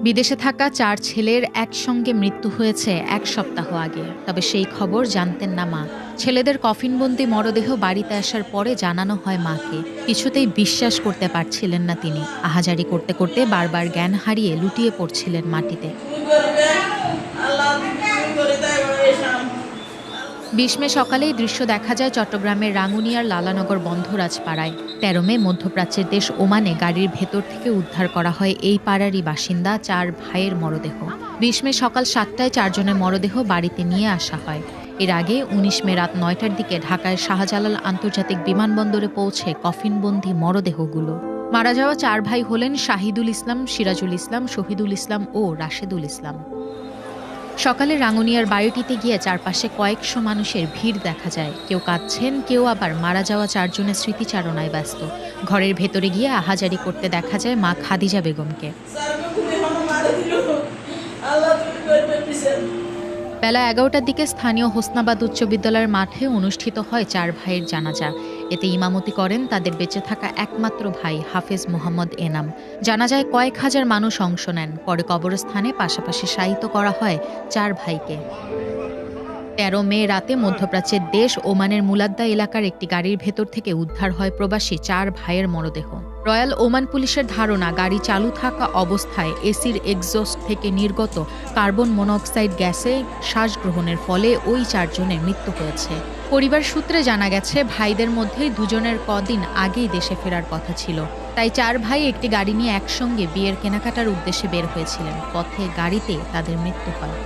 বিদেশে থাকা ৪ ছেলের একসঙ্গে মৃত্যু হয়েছে ১ সপ্তাহ আগে। তবে সেই খবর জানতেন না মা। ছেলেদের কফিনবন্দি মরদেহ বাড়িতে আসার পরে জানানো হয় মাকে। কিছুতেই বিশ্বাস করতে পারছিলেন না তিনি। আহাজারি করতে করতে বারবার জ্ঞান হারিয়ে লুটিয়ে পড়ছিলেন মাটিতে। ২০ মে সকালেই দৃশ্য দেখা যায় চট্টগ্রামের রাঙ্গুনিয়ার লালানগর বন্ধরাজপাড়ায়। ১৩ মে মধ্যপ্রাচ্যের দেশ ওমানে গাড়ির ভেতর থেকে উদ্ধার করা হয় এই পাড়ারই বাসিন্দা ৪ ভাইয়ের মরদেহ। ২০ মে সকাল ৭টায় ৪ জনের মরদেহ বাড়িতে নিয়ে আসা হয়। এর আগে ১৯ মে রাত ৯টার দিকে ঢাকায় শাহজালাল আন্তর্জাতিক বিমানবন্দরে পৌঁছে কফিনবন্দি মরদেহগুলো। মারা যাওয়া ৪ ভাই হলেন শাহিদুল ইসলাম, সিরাজুল ইসলাম, শহীদুল ইসলাম ও রাশেদুল ইসলাম। সকালে রাঙ্গুনিয়ার বাড়িটিতে গিয়ে চারপাশে কয়েকশো মানুষের ভিড় দেখা যায়। কেউ কাঁদছেন, কেউ আবার মারা যাওয়া ৪ জনের স্মৃতিচারণায় ব্যস্ত। ঘরের ভেতরে গিয়ে আহাজারি করতে দেখা যায় মা খাদিজা বেগমকে। বেলা ১১টার দিকে স্থানীয় হোসনাবাদ উচ্চ বিদ্যালয়ের মাঠে অনুষ্ঠিত হয় ৪ ভাইয়ের জানাজা। এতে ইমামতি করেন তাদের বেঁচে থাকা একমাত্র ভাই হাফেজ মোহাম্মদ এনাম। জানাজায় কয়েক হাজার মানুষ অংশ নেন। পরে কবরস্থানে পাশাপাশি শায়িত করা হয় ৪ ভাইকে। ১৩ মে রাতে মধ্যপ্রাচ্যের দেশ ওমানের মুলাদ্দা এলাকার একটি গাড়ির ভেতর থেকে উদ্ধার হয় প্রবাসী ৪ ভাইয়ের মরদেহ। রয়্যাল ওমান পুলিশের ধারণা, গাড়ি চালু থাকা অবস্থায় এসির এক্সজস্ট থেকে নির্গত কার্বন মনোক্সাইড গ্যাসে শ্বাসগ্রহণের ফলে ওই ৪ জনের মৃত্যু হয়েছে। পরিবার সূত্রে জানা গেছে, ভাইদের মধ্যে ২ জনের কদিন আগেই দেশে ফেরার কথা ছিল। তাই ৪ ভাই একটি গাড়ি নিয়ে একসঙ্গে বিয়ের কেনাকাটার উদ্দেশ্যে বের হয়েছিলেন। পথে গাড়িতে তাদের মৃত্যু হয়।